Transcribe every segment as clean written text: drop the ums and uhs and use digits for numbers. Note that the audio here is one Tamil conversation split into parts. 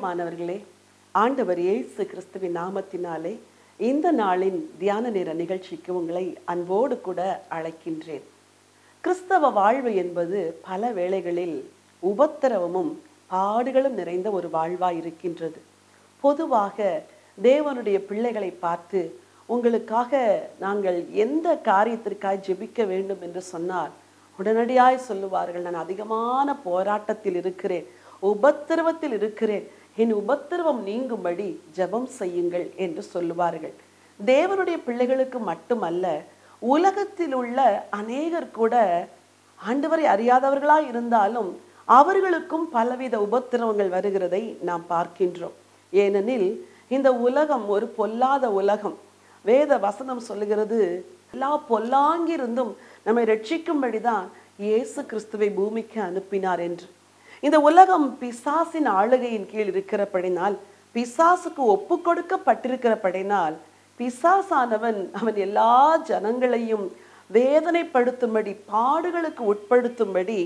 பிரியமானவர்களே, ஆண்டவர் இயேசு கிறிஸ்துவின் நாமத்தினாலே இந்த நாளின் தியான நேர நிகழ்ச்சிக்கு உங்களை அன்போடு கூட அழைக்கின்றேன். கிறிஸ்தவ வாழ்வு என்பது பல வேளைகளில் உபத்திரவமும் பாடுகளும் நிறைந்த ஒரு வாழ்வாய் இருக்கின்றது. பொதுவாக தேவனுடைய பிள்ளைகளை பார்த்து உங்களுக்காக நாங்கள் எந்த காரியத்திற்காக ஜெபிக்க வேண்டும் என்று சொன்னால் உடனடியாய் சொல்லுவார்கள், நான் அதிகமான போராட்டத்தில் இருக்கிறேன், உபத்திரவத்தில் இருக்கிறேன், என் உபத்திரவம் நீங்கும்படி ஜெபம் செய்யுங்கள் என்று சொல்லுவார்கள். தேவனுடைய பிள்ளைகளுக்கு மட்டுமல்ல, உலகத்தில் உள்ள அநேகர் கூட ஆண்டவரை அறியாதவர்களாய் இருந்தாலும் அவர்களுக்கும் பலவித உபத்திரவங்கள் வருகிறதை நாம் பார்க்கின்றோம். ஏனெனில் இந்த உலகம் ஒரு பொல்லாத உலகம். வேத வசனம் சொல்லுகிறது, எல்லா பொல்லாங்கிருந்தும் நம்மை ரட்சிக்கும்படிதான் இயேசு கிறிஸ்துவை பூமிக்கு அனுப்பினார் என்று. இந்த உலகம் பிசாசின் ஆளுகையின் கீழ் இருக்கிறபடினால், பிசாசுக்கு ஒப்பு கொடுக்கப்பட்டிருக்கிறபடினால், பிசாசானவன் அவன் எல்லா ஜனங்களையும் வேதனைப்படுத்தும்படி, பாடுகளுக்கு உட்படுத்தும்படி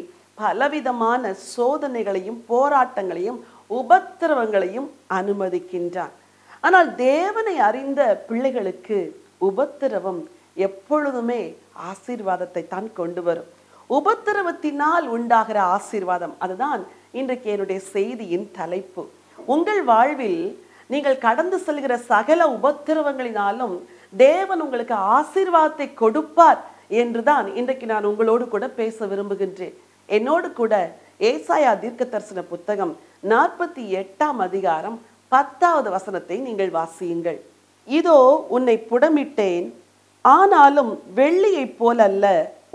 பலவிதமான சோதனைகளையும் போராட்டங்களையும் உபத்திரவங்களையும் அனுமதிக்கின்றான். ஆனால் தேவனை அறிந்த பிள்ளைகளுக்கு உபத்திரவம் எப்பொழுதுமே ஆசீர்வாதத்தை தான் கொண்டு வரும். உபத்திரவத்தினால் உண்டாகிற ஆசீர்வாதம், அதுதான் இன்றைக்கு என்னுடைய செய்தியின் தலைப்பு. உங்கள் வாழ்வில் நீங்கள் கடந்து செல்கிற சகல உபத்திரவங்களினாலும் தேவன் உங்களுக்கு ஆசீர்வாதத்தை கொடுப்பார் என்றுதான் இன்றைக்கு நான் உங்களோடு கூட பேச விரும்புகின்றேன். என்னோடு கூட ஏசாயா தீர்க்க தரிசன புத்தகம் 48ஆம் அதிகாரம் 10வது வசனத்தை நீங்கள் வாசியுங்கள். இதோ உன்னை புடமிட்டேன், ஆனாலும் வெள்ளியைப் போலல்ல,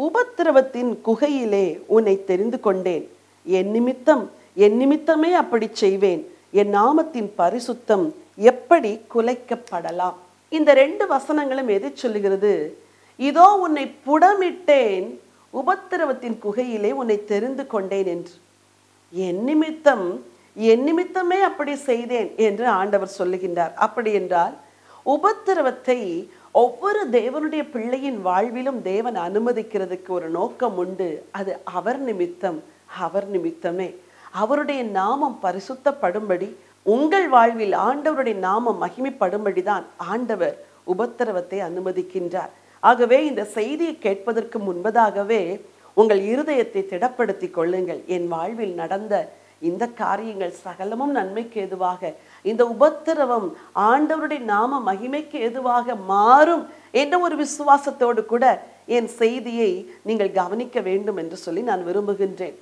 உபத்திரவத்தின் குகையிலே உன்னை தெரிந்து கொண்டேன். என் நிமித்தமே அப்படி செய்வேன். என் நாமத்தின் பரிசுத்தம் எப்படி குலைக்கப்படலாம்? இந்த 2 வசனங்களும் எதை சொல்லுகிறது? இதோ உன்னை புடமிட்டேன், உபத்திரவத்தின் குகையிலே உன்னை தெரிந்து கொண்டேன் என்று. என் நிமித்தமே அப்படி செய்தேன் என்று ஆண்டவர் சொல்லுகின்றார். அப்படி என்றால் உபத்திரவத்தை ஒவ்வொரு தேவனுடைய பிள்ளையின் வாழ்விலும் தேவன் அனுமதிக்கிறதுக்கு ஒரு நோக்கம் உண்டு. அது அவர் நிமித்தமே. அவருடைய நாமம் பரிசுத்தப்படும்படி, உங்கள் வாழ்வில் ஆண்டவருடைய நாமம் மகிமைப்படும்படிதான் ஆண்டவர் உபத்திரவத்தை அனுமதிக்கின்றார். ஆகவே இந்த செய்தியை கேட்பதற்கு முன்பதாகவே உங்கள் இருதயத்தை திடப்படுத்தி கொள்ளுங்கள். என் வாழ்வில் நடந்த இந்த காரியங்கள் சகலமும் நன்மைக்கு ஏதுவாக, இந்த உபத்திரவம் ஆண்டவருடைய நாம மகிமைக்கு ஏதுவாக மாறும் என்ற ஒரு விசுவாசத்தோடு கூட என் செய்தியை நீங்கள் கவனிக்க வேண்டும் என்று சொல்லி நான் விரும்புகின்றேன்.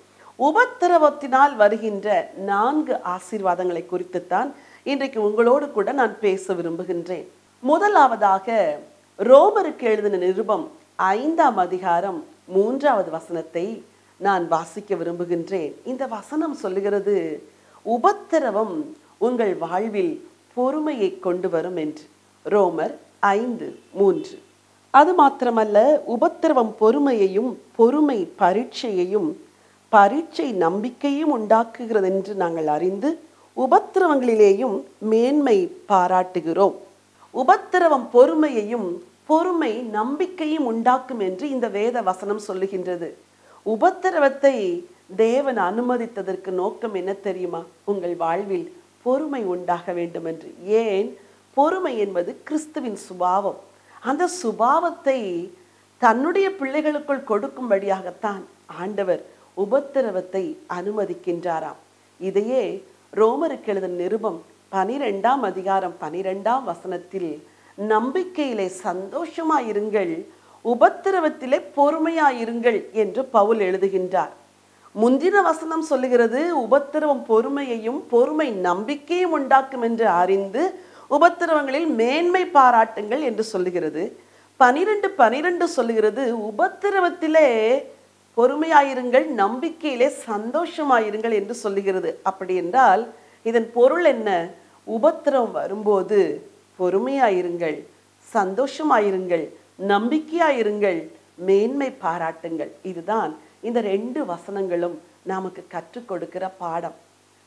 உபத்திரவத்தினால் வருகின்ற 4 ஆசீர்வாதங்களை குறித்துத்தான் இன்றைக்கு உங்களோடு கூட நான் பேச விரும்புகின்றேன். முதலாவதாக ரோமருக்கு எழுதின நிருபம் 5ஆம் அதிகாரம் 3வது வசனத்தை நான் வாசிக்க விரும்புகின்றேன். இந்த வசனம் சொல்லுகிறது, உபத்திரவம் உங்கள் வாழ்வில் பொறுமையை கொண்டு வரும் என்று. ரோமர் 5:3. அது மாத்திரமல்ல, உபத்திரவம் பொறுமையையும், பொறுமை பரீட்சையையும், பரீட்சை நம்பிக்கையும் உண்டாக்குகிறது என்று நாங்கள் அறிந்து உபத்திரவங்களிலேயும் மேன்மை பாராட்டுகிறோம். உபத்திரவம் பொறுமையையும், பொறுமை நம்பிக்கையும் உண்டாக்கும் என்று இந்த வேத வசனம் சொல்லுகின்றது. உபத்திரவத்தை தேவன் அனுமதித்ததற்கு நோக்கம் என்ன தெரியுமா? உங்கள் வாழ்வில் பொறுமை உண்டாக வேண்டும் என்று. ஏன்? பொறுமை என்பது கிறிஸ்துவின் சுபாவம். அந்த சுபாவத்தை தன்னுடைய பிள்ளைகளுக்குள் கொடுக்கும்படியாகத்தான் ஆண்டவர் உபத்திரவத்தை அனுமதிக்கின்றாராம். இதையே ரோமருக்கு எழுதின நிருபம் 12ஆம் அதிகாரம் 12ஆம் வசனத்தில், நம்பிக்கையிலே சந்தோஷமாயிருங்கள், உபத்திரவத்திலே பொறுமையாயிருங்கள் என்று பவுல் எழுதுகின்றார். முந்தின வசனம் சொல்லுகிறது, உபத்திரவம் பொறுமையையும், பொறுமை நம்பிக்கையும் உண்டாக்கும் என்று அறிந்து உபத்திரவங்களில் மேன்மை பாராட்டுங்கள் என்று சொல்லுகிறது. 12:12 சொல்லுகிறது, உபத்திரவத்திலே பொறுமையாயிருங்கள், நம்பிக்கையிலே சந்தோஷமாயிருங்கள் என்று சொல்லுகிறது. அப்படி என்றால் இதன் பொருள் என்ன? உபத்திரவம் வரும்போது பொறுமையாயிருங்கள், சந்தோஷமாயிருங்கள், நம்பிக்கையாயிருங்கள், மேன்மை பாராட்டுங்கள். இதுதான் இந்த 2 வசனங்களும் நமக்கு கற்றுக் கொடுக்கிற பாடம்.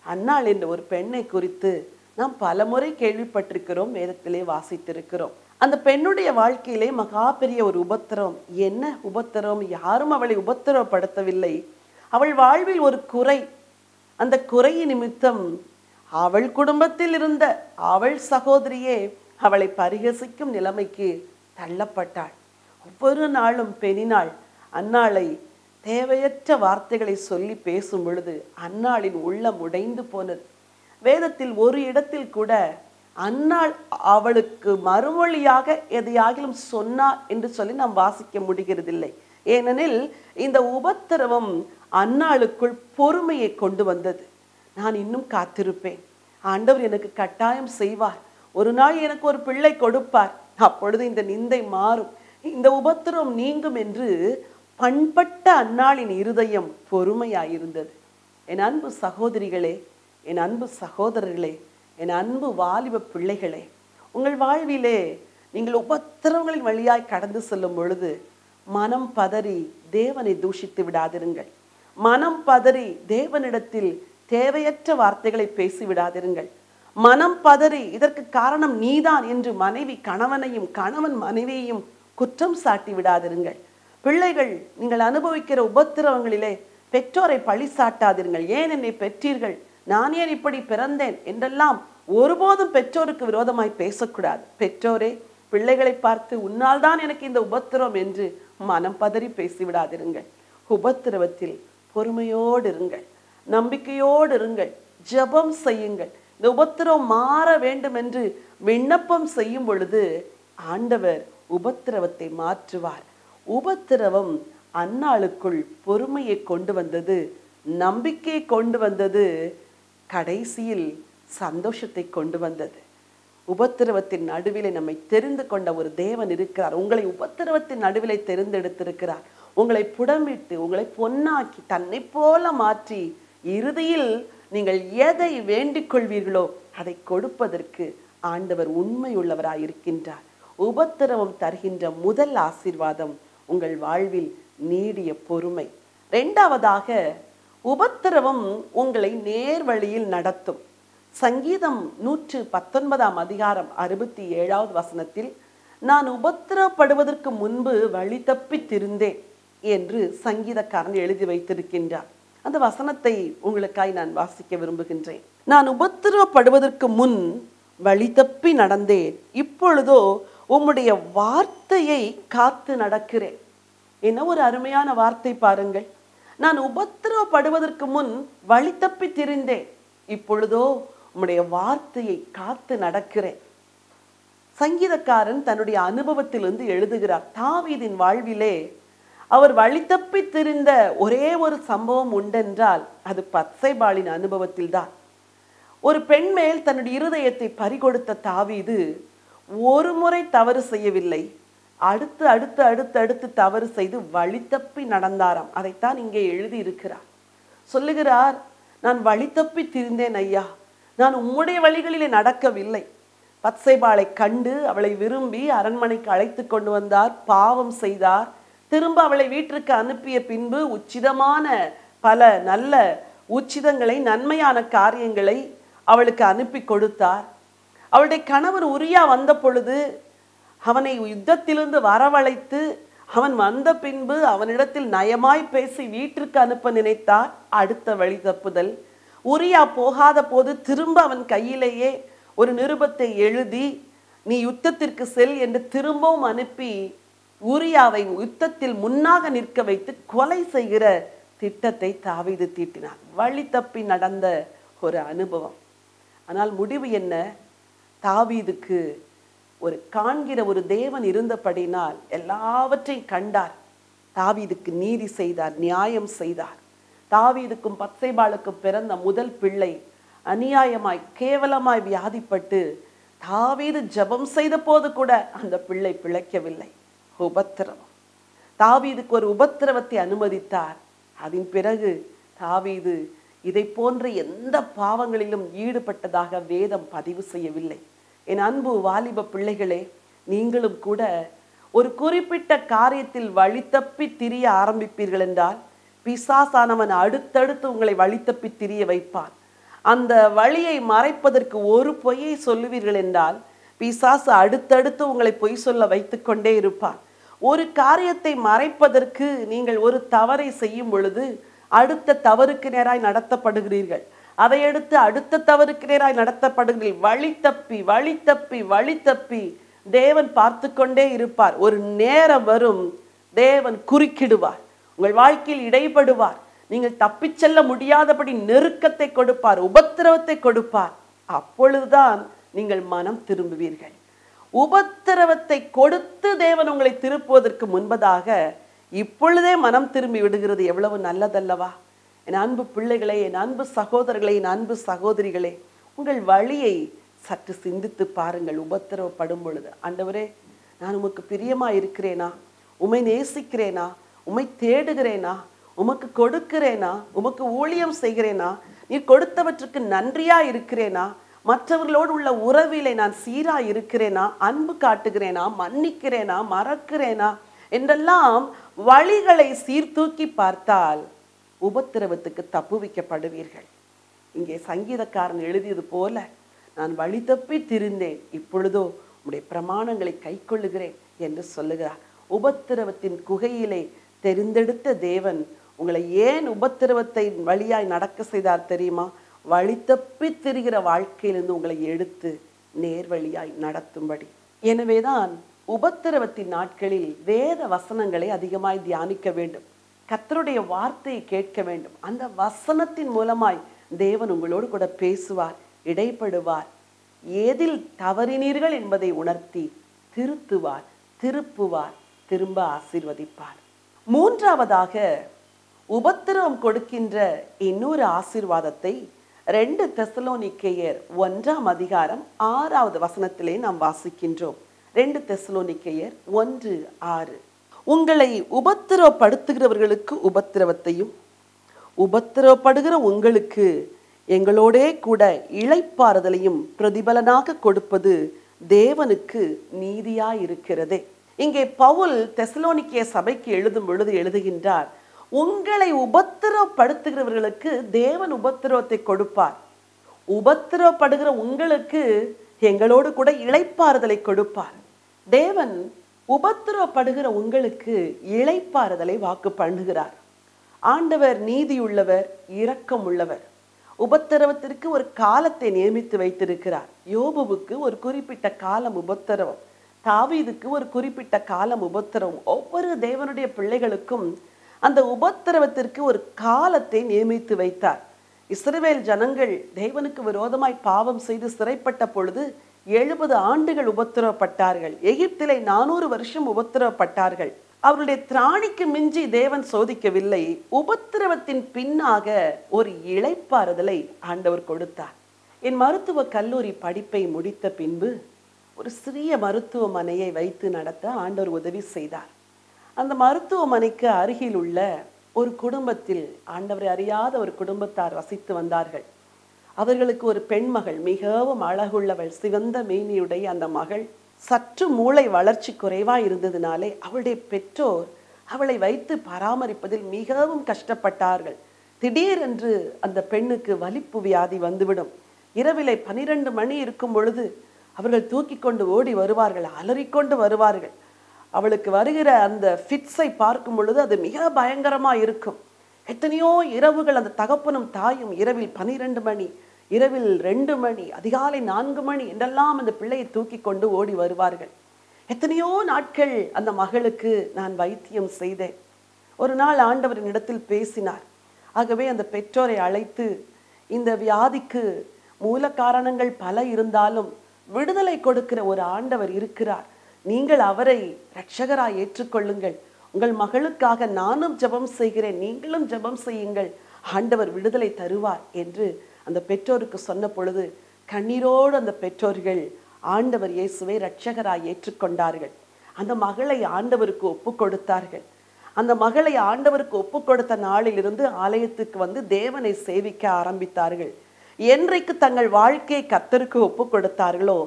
அன்னாள் என்ற ஒரு பெண்ணை குறித்து நாம் பலமுறை கேள்விப்பட்டிருக்கிறோம், வேதத்திலே வாசித்திருக்கிறோம். அந்த பெண்ணுடைய வாழ்க்கையிலே மகா பெரிய ஒரு உபத்திரவம். என்ன உபத்திரவம்? யாரும் அவளை உபத்திரவப்படுத்தவில்லை. அவள் வாழ்வில் ஒரு குறை. அந்த குறையின் நிமித்தம் அவள் குடும்பத்தில் இருந்த அவள் சகோதரியே அவளை பரிகசிக்கும் நிலைமைக்கு தள்ளப்பட்டாள். ஒவ்வொரு நாளும் பெனினாள் அன்னாளை தேவையற்ற வார்த்தைகளை சொல்லி பேசும் பொழுது அன்னாளின் உள்ளம் உடைந்து போனது. வேதத்தில் ஒரு இடத்தில் கூட அன்னாள் அவளுக்கு மறுமொழியாக எதையாகிலும் சொன்னார் என்று சொல்லி நாம் வாசிக்க முடிகிறதில்லை. ஏனெனில் இந்த உபத்திரவம் அன்னாளுக்குள் பொறுமையை கொண்டு வந்தது. நான் இன்னும் காத்திருப்பேன், ஆண்டவர் எனக்கு கட்டாயம் செய்வார், ஒரு நாள் எனக்கு ஒரு பிள்ளை கொடுப்பார், அப்பொழுது இந்த நிந்தை மாறும், இந்த உபத்திரவம் நீங்கும் என்று பண்பட்ட அன்னாளின் இருதயம் பொறுமையாயிருந்தது. என் அன்பு சகோதரிகளே, என் அன்பு சகோதரர்களே, என் அன்பு வாலிப பிள்ளைகளே, உங்கள் வாழ்விலே நீங்கள் உபத்திரவங்களின் வழியாய் கடந்து செல்லும் பொழுது மனம் பதறி தேவனை தூஷித்து விடாதிருங்கள். மனம் பதறி தேவனிடத்தில் தேவையற்ற வார்த்தைகளை பேசி விடாதிருங்கள். மனம் பதறி இதற்கு காரணம் நீதான் என்று மனைவி கணவனையும் கணவன் மனைவியையும் குற்றம் சாட்டி விடாதிருங்கள். பிள்ளைகள் நீங்கள் அனுபவிக்கிற உபத்திரவங்களிலே பெற்றோரை பழி சாட்டாதிருங்கள். ஏன் என்னை பெற்றீர்கள், நான் ஏன் இப்படி பிறந்தேன் என்றெல்லாம் ஒருபோதும் பெற்றோருக்கு விரோதமாய் பேசக்கூடாது. பெற்றோரே பிள்ளைகளை பார்த்து உன்னால் தான் எனக்கு இந்த உபத்திரவம் என்று மனம் பதறி பேசிவிடாதிருங்கள். உபத்திரவத்தில் பொறுமையோடு இருங்கள், நம்பிக்கையோடு இருங்கள், ஜெபம் செய்யுங்கள். இந்த உபத்திரவம் மாற வேண்டும் என்று விண்ணப்பம் செய்யும் பொழுது ஆண்டவர் உபத்திரவத்தை மாற்றுவார். உபத்திரவம் அன்னாளுக்குள் பொறுமையை கொண்டு வந்தது, நம்பிக்கையை கொண்டு வந்தது, கடைசியில் சந்தோஷத்தை கொண்டு வந்தது. உபத்திரவத்தின் நடுவிலே நம்மை தெரிந்து கொண்ட ஒரு தேவன் இருக்கிறார். உங்களை உபத்திரவத்தின் நடுவிலே தெரிந்தெடுத்திருக்கிறார். உங்களை புடமிட்டு உங்களை பொன்னாக்கி தன்னை போல மாற்றி இறுதியில் நீங்கள் எதை வேண்டிக் கொள்வீர்களோ அதை கொடுப்பதற்கு ஆண்டவர் உண்மையுள்ளவராய் இருக்கின்றார். உபத்திரவம் தருகின்ற முதல் ஆசீர்வாதம் உங்கள் வாழ்வில் நீடிய பொறுமை. இரண்டாவதாக, உபத்திரவம் உங்களை நேர்வழியில் நடத்தும். சங்கீதம் 119 அதிகாரம் 67வது வசனத்தில், நான் உபத்திரப்படுவதற்கு முன்பு வழி தப்பி திருந்தேன் என்று சங்கீதக்காரன் எழுதி வைத்திருக்கின்றார். அந்த வசனத்தை உங்களுக்காய் நான் வாசிக்க விரும்புகின்றேன். நான் உபத்திரப்படுவதற்கு முன் வழி தப்பி நடந்தேன், இப்பொழுதோ உம்முடைய வார்த்தையை காத்து நடக்கிறேன். என்ன ஒரு அருமையான வார்த்தை பாருங்கள். நான் உபத்திரப்படுவதற்கு முன் வழி தப்பி திரிந்தேன், இப்பொழுதோ உம்முடைய வார்த்தையை காத்து நடக்கிறேன். சங்கீதக்காரன் தன்னுடைய அனுபவத்திலிருந்து எழுதுகிறார். தாவீதின் வாழ்விலே அவர் வழி தப்பி திரிந்த ஒரே ஒரு சம்பவம் உண்டென்றால் அது பத்சேபாளின் அனுபவத்தில் தான். ஒரு பெண் மேல் தன்னுடைய இருதயத்தை பறிகொடுத்த தாவீது ஒரு முறை தவறு செய்யவில்லை, அடுத்து அடுத்து அடுத்து அடுத்து தவறு செய்து வழி தப்பி நடந்தாராம். அதைத்தான் இங்கே எழுதி இருக்கிறார். சொல்லுகிறார், நான் வழி தப்பி திரிந்தேன் ஐயா, நான் உம்முடைய வழிகளிலே நடக்கவில்லை. பத்சேபாளை கண்டு அவளை விரும்பி அரண்மனைக்கு அழைத்து கொண்டு வந்தார், பாவம் செய்தார். திரும்ப அவளை வீட்டிற்கு அனுப்பிய பின்பு உச்சிதமான பல நல்ல உச்சிதங்களை, நன்மையான காரியங்களை அவளுக்கு அனுப்பி கொடுத்தார். அவளுடைய கணவர் உரியா வந்த பொழுது அவனை யுத்தத்திலிருந்து வரவழைத்து அவன் வந்த பின்பு அவனிடத்தில் நயமாய் பேசி வீட்டிற்கு அனுப்ப நினைத்தார். அடுத்த வழி தப்புதல். உரியா போகாத போது திரும்ப அவன் கையிலேயே ஒரு நிருபத்தை எழுதி நீ யுத்தத்திற்கு செல் என்று திரும்பவும் அனுப்பி உரியாவை யுத்தத்தில் முன்னாக நிற்க வைத்து கொலை செய்கிற திட்டத்தை தாவீது தீட்டினார். வழி தப்பி நடந்த ஒரு அனுபவம். ஆனால் முடிவு என்ன? தாவீதுக்கு ஒரு காண்கிற ஒரு தேவன் இருந்தபடினால் எல்லாவற்றையும் கண்டார். தாவீதுக்கு நீதி செய்தார், நியாயம் செய்தார். தாவீதுக்கும் பத்சேபாளுக்கும் பிறந்த முதல் பிள்ளை அநியாயமாய் கேவலமாய் வியாதிப்பட்டு தாவீது ஜெபம் செய்த போது கூட அந்த பிள்ளை பிழைக்கவில்லை. உபத்திரவம். தாவீதுக்கு ஒரு உபத்திரவத்தை அனுமதித்தார். அதன் பிறகு தாவீது இதை போன்ற எந்த பாவங்களிலும் ஈடுபட்டதாக வேதம் பதிவு செய்யவில்லை. என் அன்பு வாலிப பிள்ளைகளே, நீங்களும் கூட ஒரு குறிப்பிட்ட காரியத்தில் வழி தப்பி திரிய ஆரம்பிப்பீர்கள் என்றால் பிசாசானவன் அடுத்தடுத்து உங்களை வழி தப்பி திரிய வைப்பான். அந்த வழியை மறைப்பதற்கு ஒரு பொய்யை சொல்லுவீர்கள் என்றால் பிசாசு அடுத்தடுத்து உங்களை பொய் சொல்ல வைத்து கொண்டே இருப்பான். ஒரு காரியத்தை மறைப்பதற்கு நீங்கள் ஒரு தவறை செய்யும் பொழுது அடுத்த தவறுக்கு நேராய் நடத்தப்படுகிறீர்கள். அதை எடுத்து அடுத்த தவறுக்கு நேராய் நடத்தப்படுகிறீர்கள். வழி தப்பி தேவன் பார்த்து கொண்டே இருப்பார். ஒரு நேரம் வரும், தேவன் குறுக்கிடுவார், உங்கள் வாழ்க்கையில் இடைப்படுவார். நீங்கள் தப்பிச் செல்ல முடியாதபடி நெருக்கத்தை கொடுப்பார், உபத்திரவத்தை கொடுப்பார். அப்பொழுதுதான் நீங்கள் மனம் திரும்புவீர்கள். உபத்திரவத்தை கொடுத்து தேவன் உங்களை திருப்புவதற்கு முன்பதாக இப்பொழுதே மனம் திரும்பி விடுகிறது எவ்வளவு நல்லதல்லவா? என் அன்பு பிள்ளைகளே, என் அன்பு சகோதரர்களே, என் அன்பு சகோதரிகளே, உங்கள் வழியை சற்று சிந்தித்து பாருங்கள். உபத்திரவப்படும் பொழுது, ஆண்டவரே, நான் உமக்கு பிரியமா இருக்கிறேனா? உம்மை நேசிக்கிறேனா? உம்மை தேடுகிறேனா? உமக்கு கொடுக்கிறேனா? உமக்கு ஊழியம் செய்கிறேனா? நீர் கொடுத்தவற்றுக்கு நன்றியா இருக்கிறேனா? மற்றவர்களோடு உள்ள உறவிலே நான் சீரா இருக்கிறேனா? அன்பு காட்டுகிறேனா? மன்னிக்கிறேனா? மறக்கிறேனா? என்றெல்லாம் வழிகளை சீர்தூக்கி பார்த்தால் உபத்திரவத்துக்கு தப்புவிக்கப்படுவீர்கள். இங்கே சங்கீதக்காரன் எழுதியது போல, நான் வழி தப்பி திரிந்தேன், இப்பொழுதோ உம்முடைய பிரமாணங்களை கை கொள்ளுகிறேன் என்று சொல்லுகிறார். உபத்திரவத்தின் குகையிலே தெரிந்தெடுத்த தேவன் உங்களை ஏன் உபத்திரவத்தை வழியாய் நடக்க செய்தார் தெரியுமா? வழி தப்பி திரிகிற வாழ்க்கையிலிருந்து உங்களை எடுத்து நேர்வழியாய் நடத்தும்படி. எனவேதான் உபத்திரவத்தின் நாட்களில் வேத வசனங்களை அதிகமாய் தியானிக்க வேண்டும். கர்த்தருடைய வார்த்தையை கேட்க வேண்டும். அந்த வசனத்தின் மூலமாய் தேவன் உங்களோடு கூட பேசுவார், இடைப்படுவார், ஏதில் தவறினீர்கள் என்பதை உணர்த்தி திருத்துவார், திருப்புவார், திரும்ப ஆசீர்வதிப்பார். மூன்றாவதாக உபத்திரவம் கொடுக்கின்ற இன்னொரு ஆசீர்வாதத்தை 2 தெசலோனிக்கேயர் 1ஆம் அதிகாரம் 6வது வசனத்திலே நாம் வாசிக்கின்றோம். 2 தெசலோனிக்கேயர் 1:6. உங்களை உபத்திரவப்படுத்துகிறவர்களுக்கு உபத்திரவத்தையும், உபத்திரவப்படுகிற உங்களுக்கு எங்களோடே கூட இளைப்பாறுதலையும் பிரதிபலனாக கொடுப்பது தேவனுக்கு நீதியாயிருக்கிறதே. இங்கே பவுல் தெசலோனிக்கே சபைக்கு எழுதும் பொழுது எழுதுகின்றார், உங்களை உபத்திரவப்படுத்துகிறவர்களுக்கு தேவன் உபத்திரவத்தை கொடுப்பார். உபத்திரவப்படுகிற உங்களுக்கு எங்களோடு கூட இளைப்பாறுதலை கொடுப்பார். தேவன் உபத்திரவப்படுகிற உங்களுக்கு இளைப்பாறுதலை வாக்கு பண்ணுகிறார். ஆண்டவர் நீதியுள்ளவர், இரக்கம் உள்ளவர். உபத்திரவத்திற்கு ஒரு காலத்தை நியமித்து வைத்திருக்கிறார். யோபுவுக்கு ஒரு குறிப்பிட்ட காலம் உபத்திரவம், தாவீதுக்கு ஒரு குறிப்பிட்ட காலம் உபத்திரவம். ஒவ்வொரு தேவனுடைய பிள்ளைகளுக்கும் அந்த உபத்திரவத்திற்கு ஒரு காலத்தை நியமித்து வைத்தார். இஸ்ரவேல் ஜனங்கள் தேவனுக்கு விரோதமாய் பாவம் செய்து சிறைப்பட்ட பொழுது 70 ஆண்டுகள் உபத்திரவப்பட்டார்கள். எகிப்திலே 400 வருஷம் உபத்திரவப்பட்டார்கள். அவருடைய திராணிக்கு மிஞ்சி தேவன் சோதிக்கவில்லை. உபத்திரவத்தின் பின்னாக ஒரு இளைப்பாறுதலை ஆண்டவர் கொடுத்தார். என் மருத்துவ கல்லூரி படிப்பை முடித்த பின்பு ஒரு சிறிய மருத்துவமனையை வைத்து நடத்த ஆண்டவர் உதவி செய்தார். அந்த மருத்துவமனைக்கு அருகில் உள்ள ஒரு குடும்பத்தில் ஆண்டவரை அறியாத ஒரு குடும்பத்தார் வசித்து வந்தார்கள். அவர்களுக்கு ஒரு பெண்மகள், மிகவும் அழகுள்ளவள், சிவந்த மேனியுடைய அந்த மகள் சற்று மூளை வளர்ச்சி குறைவாக இருந்ததினாலே அவளுடைய பெற்றோர் அவளை வைத்து பராமரிப்பதில் மிகவும் கஷ்டப்பட்டார்கள். திடீரென்று அந்த பெண்ணுக்கு வலிப்பு வியாதி வந்துவிடும். இரவிலே 12 மணி இருக்கும் பொழுது அவர்கள் தூக்கி கொண்டு ஓடி வருவார்கள், அலறிக்கொண்டு வருவார்கள். அவளுக்கு வருகிற அந்த ஃபிட்ஸை பார்க்கும் பொழுது அது மிக பயங்கரமாக இருக்கும். எத்தனையோ இரவுகள் அந்த தகப்பனும் தாயும் இரவில் 12 மணி, இரவில் 2 மணி, அதிகாலை 4 மணி என்றெல்லாம் அந்த பிள்ளையை தூக்கி கொண்டு ஓடி வருவார்கள். எத்தனையோ நாட்கள் அந்த மகளுக்கு நான் வைத்தியம் செய்தேன். ஒரு நாள் ஆண்டவரின் இடத்தில் பேசினார். ஆகவே அந்த பெற்றோரை அழைத்து, இந்த வியாதிக்கு மூல காரணங்கள் பல இருந்தாலும் விடுதலை கொடுக்கிற ஒரு ஆண்டவர் இருக்கிறார், நீங்கள் அவரை இரட்சகராய் ஏற்றுக்கொள்ளுங்கள், உங்கள் மகளுக்காக நானும் ஜெபம் செய்கிறேன், நீங்களும் ஜெபம் செய்யுங்கள், ஆண்டவர் விடுதலை தருவார் என்று அந்த பெற்றோருக்கு சொன்ன பொழுது கண்ணீரோடு அந்த பெற்றோர்கள் ஆண்டவர் இயேசுவை இரட்சகராய் ஏற்றுக்கொண்டார்கள். அந்த மகளை ஆண்டவருக்கு ஒப்பு கொடுத்தார்கள். அந்த மகளை ஆண்டவருக்கு ஒப்பு கொடுத்த நாளிலிருந்து ஆலயத்துக்கு வந்து தேவனை சேவிக்க ஆரம்பித்தார்கள். என்றைக்கு தங்கள் வாழ்க்கையை கர்த்தருக்கு ஒப்பு கொடுத்தார்களோ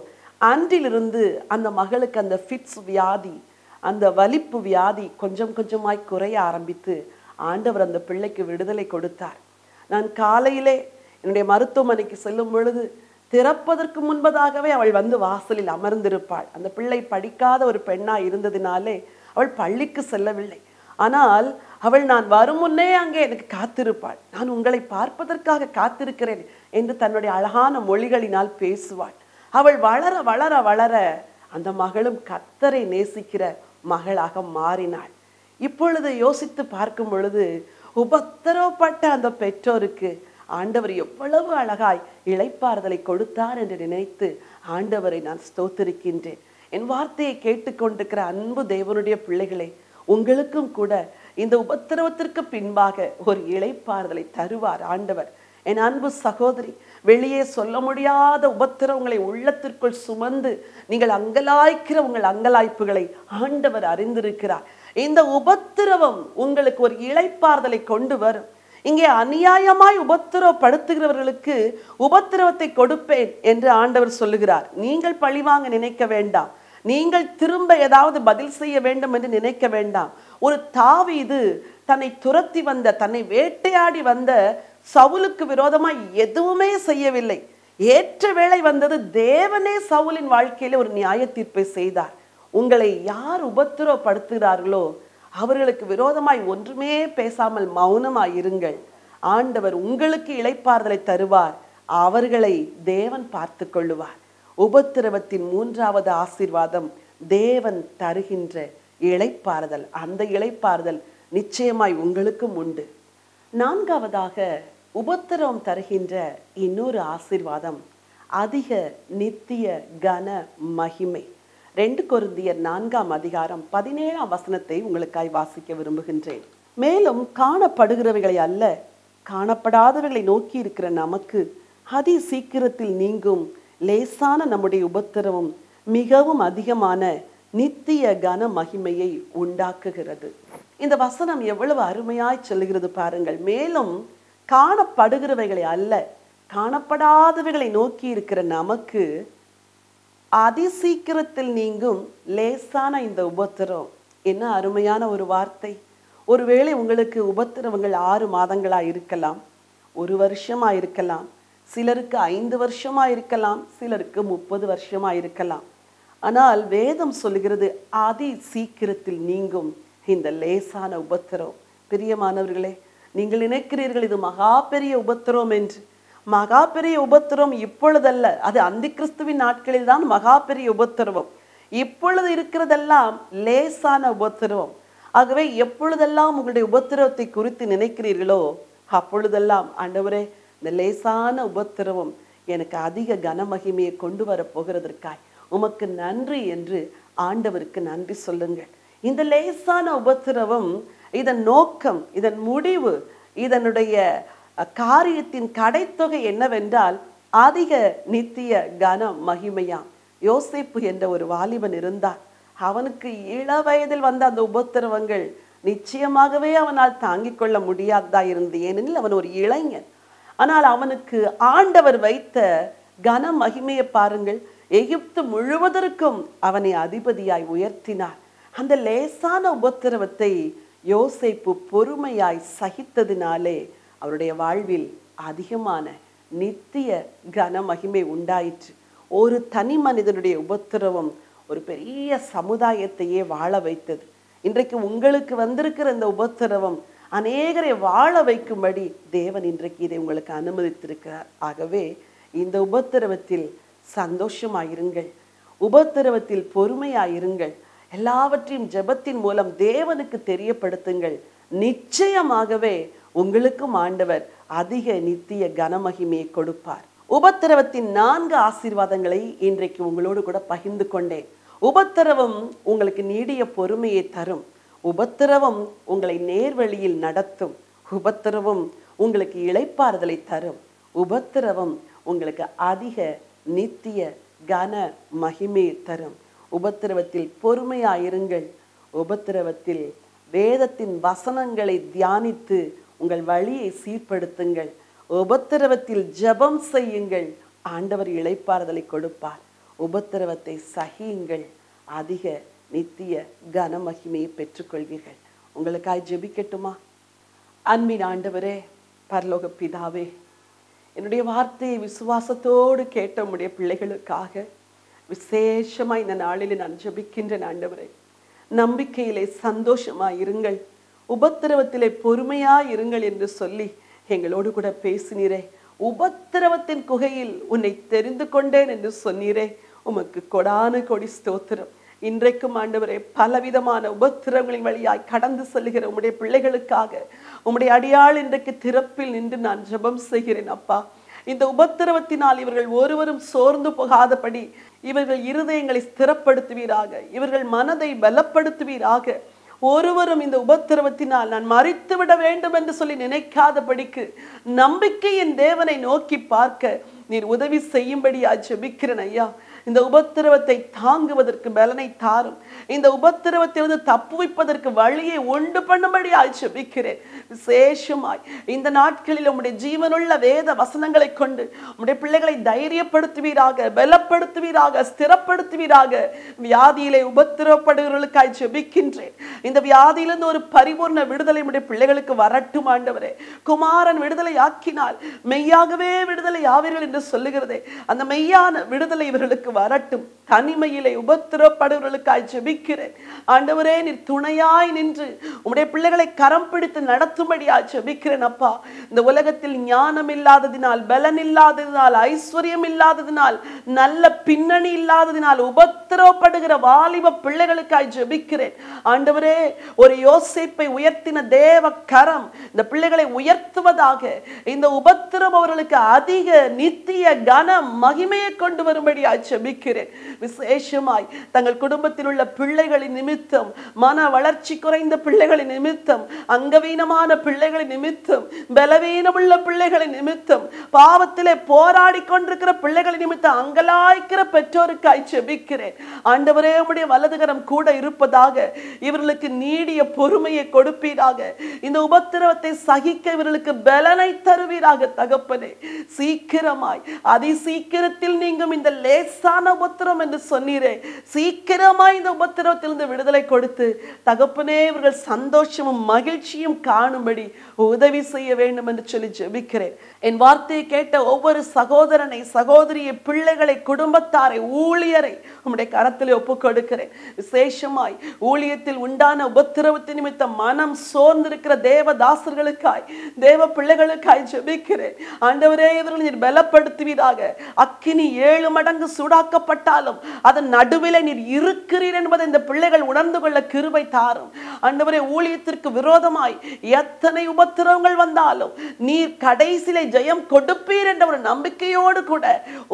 அன்றிலிருந்து அந்த மகளுக்கு அந்த ஃபிட்ஸ் வியாதி, அந்த வலிப்பு வியாதி கொஞ்சம் கொஞ்சமாய் குறைய ஆரம்பித்து ஆண்டவர் அந்த பிள்ளைக்கு விடுதலை கொடுத்தார். நான் காலையிலே என்னுடைய மருத்துவமனைக்கு செல்லும் பொழுது திறப்பதற்கு முன்பதாகவே அவள் வந்து வாசலில் அமர்ந்திருப்பாள். அந்த பிள்ளை படிக்காத ஒரு பெண்ணாய் இருந்ததினாலே அவள் பள்ளிக்கு செல்லவில்லை. ஆனால் அவள் நான் வரும் முன்னே அங்கே எனக்கு காத்திருப்பாள், நான் உங்களை பார்ப்பதற்காக காத்திருக்கிறேன் என்று தன்னுடைய அழகான மொழிகளினால் பேசுவாள். அவள் வளர வளர வளர அந்த மகளும் கர்த்தரை நேசிக்கிற மகளாக மாறினாள். இப்பொழுது யோசித்து பார்க்கும் பொழுது உபத்திரவப்பட்ட அந்த பெற்றோருக்கு ஆண்டவர் எவ்வளவு அழகாய் இளைப்பாறுதலை கொடுத்தார் என்று நினைத்து ஆண்டவரை நான் ஸ்தோத்திரிக்கின்றேன். என் வார்த்தையை கேட்டுக்கொண்டிருக்கிற அன்பு தேவனுடைய பிள்ளைகளே, உங்களுக்கும் கூட இந்த உபத்திரவத்திற்கு பின்பாக ஒரு இளைப்பாறுதலை தருவார் ஆண்டவர். என் அன்பு சகோதரி, வெளியே சொல்ல முடியாத உபத்திரவங்களை உள்ளத்திற்குள் சுமந்து நீங்கள் அங்கலாய்க்கிற உங்கள் அங்கலாய்ப்புகளை ஆண்டவர் அறிந்திருக்கிறார். இந்த உபத்திரவம் உங்களுக்கு ஒரு இளைப்பாறுதலை கொண்டு வரும். இங்கே அநியாயமாய் உபத்திரவப்படுத்துகிறவர்களுக்கு உபத்திரவத்தை கொடுப்பேன் என்று ஆண்டவர் சொல்லுகிறார். நீங்கள் பழிவாங்க நினைக்க வேண்டாம், நீங்கள் திரும்ப ஏதாவது பதில் செய்ய வேண்டும் என்று நினைக்க வேண்டாம். ஒரு தாவீது தன்னை துரத்தி வந்த, தன்னை வேட்டையாடி வந்த சவுலுக்கு விரோதமாய் எதுவுமே செய்யவில்லை. ஏற்ற வேளை வந்தது, தேவனே சவுலின் வாழ்க்கையில ஒரு நியாய தீர்ப்பை செய்தார். உங்களை யார் உபத்திரவப்படுத்துகிறார்களோ அவர்களுக்கு விரோதமாய் ஒன்றுமே பேசாமல் மௌனமாய் இருங்கள். ஆண்டவர் உங்களுக்கு இளைப்பாறுதலை தருவார். அவர்களை தேவன் பார்த்து கொள்ளுவார். உபத்திரவத்தின் மூன்றாவது ஆசீர்வாதம் தேவன் தருகின்ற இளைப்பாறுதல். அந்த இளைப்பாறுதல் நிச்சயமாய் உங்களுக்கும் உண்டு. நான்காவதாக உபத்திரவம் தருகின்ற இன்னொரு ஆசீர்வாதம் அதிக நித்திய கன மகிமை. 2 கொரிந்தியர் 4ஆம் அதிகாரம் 17ஆம் வசனத்தை உங்களுக்காய் வாசிக்க விரும்புகின்றேன். மேலும் காணப்படுகிறவைகளை அல்ல, காணப்படாதவைகளை நோக்கி இருக்கிற நமக்கு அதி சீக்கிரத்தில் நீங்கும் லேசான நம்முடைய உபத்திரவம் மிகவும் அதிகமான நித்திய கன மகிமையை உண்டாக்குகிறது. இந்த வசனம் எவ்வளவு அருமையாய் சொல்லுகிறது பாருங்கள். மேலும் காணப்படுகிறவைகளை அல்ல, காணப்படாதவைகளை நோக்கி இருக்கிற நமக்கு அதிசீக்கிரத்தில் நீங்கும் லேசான இந்த உபத்திரம். என்ன அருமையான ஒரு வார்த்தை. ஒருவேளை உங்களுக்கு உபத்திரவங்கள் 6 மாதங்களா இருக்கலாம், 1 வருஷமா இருக்கலாம், சிலருக்கு 5 வருஷமா இருக்கலாம், சிலருக்கு 30 வருஷமா இருக்கலாம். ஆனால் வேதம் சொல்லுகிறது அதி சீக்கிரத்தில் நீங்கும் இந்த லேசான உபத்திரம். பிரியமானவர்களே, நீங்கள் நினைக்கிறீர்கள் இது மகா பெரிய உபத்திரம் என்று. மகா பெரிய உபத்திரம் இப்பொழுதல்ல, அது அந்தி கிறிஸ்துவின் நாட்களில் தான் மகா பெரிய உபத்திரவம். இப்பொழுது இருக்கிறதெல்லாம் லேசான உபத்திரவம். ஆகவே எப்பொழுதெல்லாம் உங்களுடைய உபத்திரவத்தை குறித்து நினைக்கிறீர்களோ அப்பொழுதெல்லாம் ஆண்டவரே, இந்த லேசான உபத்திரவம் எனக்கு அதிக கனமகிமையை கொண்டு வர போகிறதற்காய் உமக்கு நன்றி என்று ஆண்டவருக்கு நன்றி சொல்லுங்கள். இந்த லேசான உபத்திரவம், இதன் நோக்கம், இதன் முடிவு, இதனுடைய காரியத்தின் கடைத்தொகை என்னவென்றால் அதிக நித்திய கன மகிமையாம். யோசேப்பு என்ற ஒரு வாலிபன் இருந்தான். அவனுக்கு இள வயதில் வந்த அந்த உபத்திரவங்கள் நிச்சயமாகவே அவனால் தாங்கிக் கொள்ள முடியாததா இருந்து. ஏனெனில் அவன் ஒரு இளைஞன். ஆனால் அவனுக்கு ஆண்டவர் வைத்த கன மகிமையை பாருங்கள். எகிப்து முழுவதற்கும் அவனை அதிபதியாய் உயர்த்தினார். அந்த லேசான உபத்திரவத்தை யோசேப்பு பொறுமையாய் சகித்ததினாலே அவருடைய வாழ்வில் அதிகமான நித்திய கன மகிமை உண்டாயிற்று. ஒரு தனி மனிதனுடைய உபத்திரவம் ஒரு பெரிய சமுதாயத்தையே வாழ வைத்தது. இன்றைக்கு உங்களுக்கு வந்திருக்கிற இந்த உபத்திரவம் அநேகரை வாழ வைக்கும்படி தேவன் இன்றைக்கு இதை உங்களுக்கு அனுமதித்திருக்கிறார். ஆகவே இந்த உபத்திரவத்தில் சந்தோஷமாயிருங்கள், உபத்திரவத்தில் பொறுமையாயிருங்கள், எல்லாவற்றையும் ஜெபத்தின் மூலம் தேவனுக்கு தெரியப்படுத்துங்கள். நிச்சயமாகவே உங்களுக்கும் ஆண்டவர் அதிக நித்திய கனமகிமையை கொடுப்பார். உபத்திரவத்தின் 4 ஆசீர்வாதங்களை இன்றைக்கு உங்களோடு கூட பகிர்ந்து கொண்டேன். உபத்திரவம் உங்களுக்கு நீடிய பொறுமையை தரும். உபத்திரவம் உங்களை நேர்வழியில் நடத்தும். உபத்திரவம் உங்களுக்கு இளைப்பாறுதலை தரும். உபத்திரவம் உங்களுக்கு அதிக நித்திய கன மகிமையை தரும். உபத்திரவத்தில் பொறுமையாயிருங்கள். உபத்திரவத்தில் வேதத்தின் வசனங்களை தியானித்து உங்கள் வழியை சீர்படுத்துங்கள். உபத்திரவத்தில் ஜெபம் செய்யுங்கள். ஆண்டவர் இளைப்பாறுதலை கொடுப்பார். உபத்திரவத்தை சகியுங்கள். அதிக நித்திய கன மகிமையை பெற்றுக்கொள்வீர்கள். உங்களுக்காய் ஜெபிக்கட்டுமா? அன்பின் ஆண்டவரே, பரலோக பிதாவே, என்னுடைய வார்த்தையை விசுவாசத்தோடு கேட்ட உம்முடைய பிள்ளைகளுக்காக விசேஷமாய் இந்த நாளில் நான் ஜெபிக்கின்றேன். ஆண்டவரே, நம்பிக்கையிலே சந்தோஷமாய் இருங்கள். உபத்திரவத்திலே பொறுமையாய் இருங்கள் என்று சொல்லி எங்களோடு கூட பேசினீரே. உபத்திரவத்தின் குகையில் உன்னை தெரிந்து கொண்டேன் என்று சொன்னீரே. உமக்கு கொடான கொடி ஸ்தோத்திரம். இன்றைக்கும் ஆண்டவரே, பலவிதமான உபத்திரவங்களின் வழியாய் கடந்து செல்கிற உம்முடைய பிள்ளைகளுக்காக உம்முடைய அடியாள் இன்றைக்கு திறப்பில் நின்று நான் ஜெபம் செய்கிறேன் அப்பா. இந்த உபத்திரவத்தினால் இவர்கள் ஒருவரும் சோர்ந்து போகாதபடி இவர்கள் இருதயங்களை ஸ்திரப்படுத்துவீராக, இவர்கள் மனதை பலப்படுத்துவீராக. ஒருவரும் இந்த உபத்திரவத்தினால் நான் மறித்து விட வேண்டும் என்று சொல்லி நினைக்காதபடிக்கு நம்பிக்கையின் தேவனை நோக்கி பார்க்க நீர் உதவி செய்யும்படியா ஜெபிக்கிறேன் ஐயா. இந்த உபத்திரவத்தை தாங்குவதற்கு பலனை தாரும். இந்த உபத்திரவத்திலிருந்து தப்புவிப்பதற்கு வழியை உண்டு பண்ணும்படியா ஜெபிக்கிறேன். விசேஷமாய் இந்த நாட்களில் உம்முடைய ஜீவனுள்ள வேத வசனங்களை கொண்டு உம்முடைய பிள்ளைகளை தைரியப்படுத்துவீராக, பலப்படுத்துவீராக, ஸ்திரப்படுத்துவீராக. வியாதியிலே உபத்திரவப்படுகிறவர்களுக்காய் ஜெபிக்கின்றேன். இந்த வியாதியிலிருந்து ஒரு பரிபூர்ண விடுதலை உம்முடைய பிள்ளைகளுக்கு வரட்டும் ஆண்டவரே. குமாரன் விடுதலை ஆக்கினால் மெய்யாகவே விடுதலை ஆவீர்கள் என்று சொல்லுகிறதே, அந்த மெய்யான விடுதலை இவர்களுக்கு வரட்டும். தனிமையிலே உபத்திரவப்படுகிறவர்களுக்காய் ஜெபிக்கிறேன் ஆண்டவரே. நீர் துணையாய் நின்று உம்முடைய பிள்ளைகளை கரம் பிடித்து நடத்தும்படியா ஜெபிக்கிறேன் அப்பா. இந்த உலகத்தில் ஞானம் இல்லாததினால், பலன் இல்லாததினால், ஐஸ்வர்யம் இல்லாததினால், நல்ல பின்னணி இல்லாததினால் உபத்திரவப்படுகிற வாலிப பிள்ளைகளுக்காய் ஜெபிக்கிறேன் ஆண்டவரே. ஒரு யோசேப்பை உயர்த்தின தேவ கரம் இந்த பிள்ளைகளை உயர்த்துவதாக, இந்த உபத்திரவம் அவர்களுக்கு அதிக நித்திய கனம் மகிமையை கொண்டு வரும்படியா ஜெபிக்கிறேன். விசேஷமாய் தங்கள் குடும்பத்தில் உள்ள பிள்ளைகளின் நிமித்தம், மன வளர்ச்சி குறைந்த பிள்ளைகளின் நிமித்தம், அங்கவீனமான பிள்ளைகளின் நிமித்தம், பலவீனமுள்ள பிள்ளைகளின் நிமித்தம், பாவத்திலே போராடி கொண்டிருக்கிற பிள்ளைகளின் நிமித்தம் அங்கலாய்க்கிற பெற்றோருக்காய் ஜெபிக்கிறேன் ஆண்டவரே. உம்முடைய வலதுகரம் கூட இருப்பதாக, இவர்களுக்கு நீடிய பொறுமையை கொடுப்பீராக, இந்த உபத்திரவத்தை சகிக்க இவர்களுக்கு பலனை தருவீராக தகப்பனே. சீக்கிரமாய் அதிசீக்கிரத்தில் நீங்கும் இந்த லேசான உபத்திரம் என்று சொன்னீரே, சீக்கிரமாய் இந்த உபத்திரவத்திலிருந்து விடுதலை கொடுத்து தகப்பனே இவர்கள் சந்தோஷமும் மகிழ்ச்சியும் காணும்படி உதவி செய்ய வேண்டும் என்று சொல்லி ஜெபிக்கிறேன். என் வார்த்தையை கேட்ட ஒவ்வொரு சகோதரனை, சகோதரியை, பிள்ளைகளை, குடும்பத்தாரை, ஊழியரை உம்முடைய கரத்திலே ஒப்புக் கொடுக்கிறேன். விசேஷமாய் ஊழியத்தில் உண்டான உபத்திரவத்தின் நிமித்தம் மனம் சோர்ந்திருக்கிற தேவதாசர்களுக்காய், தேவ பிள்ளைகளுக்காய் ஜெபிக்கிறேன் ஆண்டவரே. இவர்கள் நீர் பலப்படுத்துவீராக. அக்கினி 7 மடங்கு சூடாக்கப்பட்டாலும் அதன் நடுவில் நீர் இருக்கிறீர் என்பதை இந்த பிள்ளைகள் உணர்ந்து கொள்ள கிருபை தாரும் ஆண்டவரே. ஊழியத்திற்கு விரோதமாய் எத்தனை உபத்திரவங்கள் வந்தாலும் நீர் கடைசியிலே ஜெயம் கொடுப்பீர் என்ற ஒரு நம்பிக்கையோடு கூட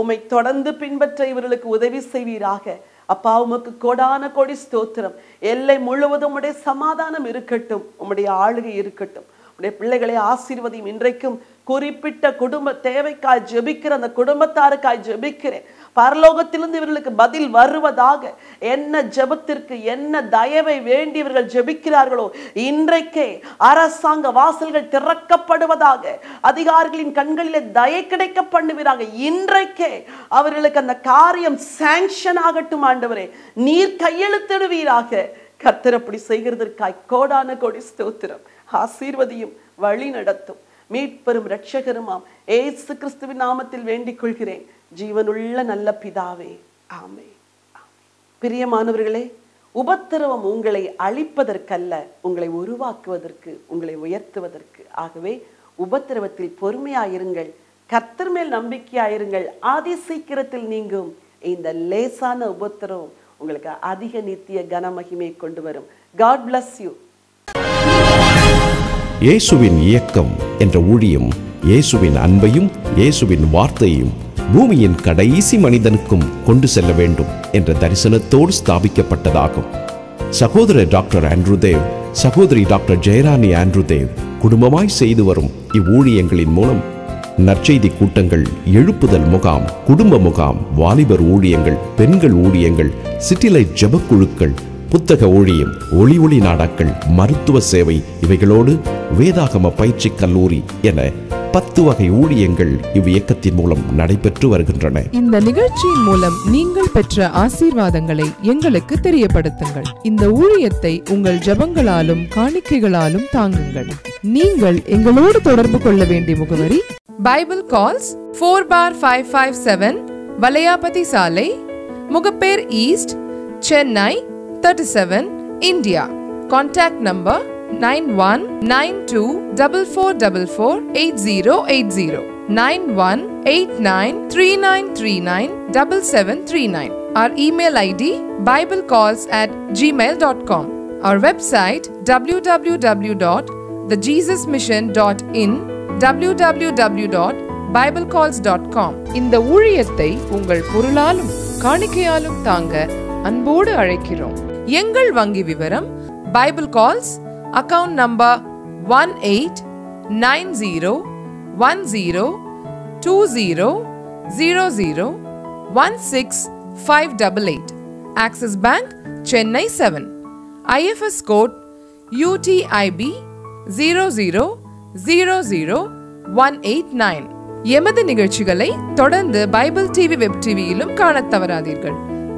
உம்மை தொடர்ந்து பின்பற்ற இவர்களுக்கு உதவி செய்வீராக அப்பா. உமக்கு கோடான கோடி ஸ்தோத்திரம். எல்லை முழுவதும் உம்முடைய சமாதானம் இருக்கட்டும், உம்முடைய ஆளுகை இருக்கட்டும். உடைய பிள்ளைகளை ஆசீர்வதியும். இன்றைக்கும் குறிப்பிட்ட குடும்ப தேவைக்காய் ஜெபிக்கிற அந்த குடும்பத்தாருக்காய் ஜெபிக்கிறேன். பரலோகத்திலிருந்து இவர்களுக்கு பதில் வருவதாக. என்ன ஜெபத்திற்கு என்ன தயவை வேண்டியவர்கள் ஜெபிக்கிறார்களோ இன்றைக்கே அரசாங்க வாசல்கள் திறக்கப்படுவதாக. அதிகாரிகளின் கண்களிலே தயை கிடைக்க பண்ணுவீராக. இன்றைக்கே அவர்களுக்கு அந்த காரியம் சாங்ஷன் ஆகட்டும் ஆண்டவரே. நீர் கையெழுத்திடுவீராக. கர்த்தர் அப்படி செய்கிறதற்காய் கோடான கோடி ஸ்தோத்திரம். ஆசீர்வதியும், வழி நடத்தும். மீட்பெரும் இரட்சகருமாம் இயேசு கிறிஸ்துவின் நாமத்தில் வேண்டிக் கொள்கிறேன் ஜீவனுள்ள நல்ல பிதாவே, ஆமென். பிரியமானவர்களே, உபத்திரவம் உங்களை அழிப்பதற்கல்ல, உங்களை உருவாக்குவதற்கு, உங்களை உயர்த்துவதற்கு. ஆகவே உபத்திரவத்தில் பொறுமையாயிருங்கள், கர்த்தர் மேல் நம்பிக்கையாயிருங்கள். ஆதி சீக்கிரத்தில் நீங்கும் இந்த லேசான உபத்திரவம் உங்களுக்கு அதிக நித்திய கனமகிமை கொண்டு வரும். God bless you. இயேசுவின் இயக்கம் என்ற ஊழியம் இயேசுவின் அன்பையும் இயேசுவின் வார்த்தையையும் பூமியின் கடைசி மனிதனுக்கும் கொண்டு செல்ல வேண்டும் என்ற தரிசனத்தோடு ஸ்தாபிக்கப்பட்டதாகும். சகோதரர் டாக்டர் ஆண்ட்ரூ தேவ், சகோதரி டாக்டர் ஜெயராணி ஆண்ட்ரூ தேவ் குடும்பமாய் செய்து வரும் இவ்வூழியங்களின் மூலம் நற்செய்தி கூட்டங்கள், எழுப்புதல் முகாம், குடும்ப முகாம், வாலிபர் ஊழியங்கள், பெண்கள் ஊழியங்கள், சிட்டிலைட் ஜெபக்குழுக்கள், புத்தக ஊழியம், ஒளி நாடாக்கள், மருத்துவ சேவை, இவைகளோடு வேதாகம பயிற்சி கல்லூரி என 10 வகை ஊழியங்கள் இவ்வியக்கத்தின் மூலம் நடைபெற்று வருகின்றன. இந்த நிகழ்ச்சியின் மூலம் நீங்கள் பெற்ற ஆசீர்வாதங்களை எங்களுக்கு தெரியப்படுத்துங்கள். இந்த ஊழியத்தை உங்கள் ஜெபங்களாலும் காணிக்கைகளாலும் தாங்குங்கள். நீங்கள் எங்களோடு தொடர்பு கொள்ள வேண்டிய முகவரி பைபிள் கால்ஸ் 4/557 வலையாபதி சாலை, Mogappair east, Chennai 37, India. Contact number 919244448080 918939397739. Our email ID biblecalls@gmail.com. Our website www.thejesusmission.in, www.biblecalls.com. இந்த ஊழியத்தை உங்கள் பொருளாலும் காணிக்கையாலும் தாங்க அன்போடு அழைக்கிறோம். எங்கள் வங்கி விவரம்: Bible calls, account number 189010001658, Axis Bank, Chennai 7, IFS code UTIB 0000189. எமது நிகழ்ச்சிகளை தொடர்ந்து பைபிள் டிவி வெப் டிவியிலும் காணத் தவறாதீர்கள்.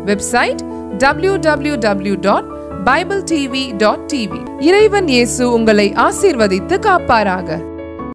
Website www.bibletv.tv. இறைவன் இயேசு உங்களை ஆசீர்வதித்து காப்பாராக.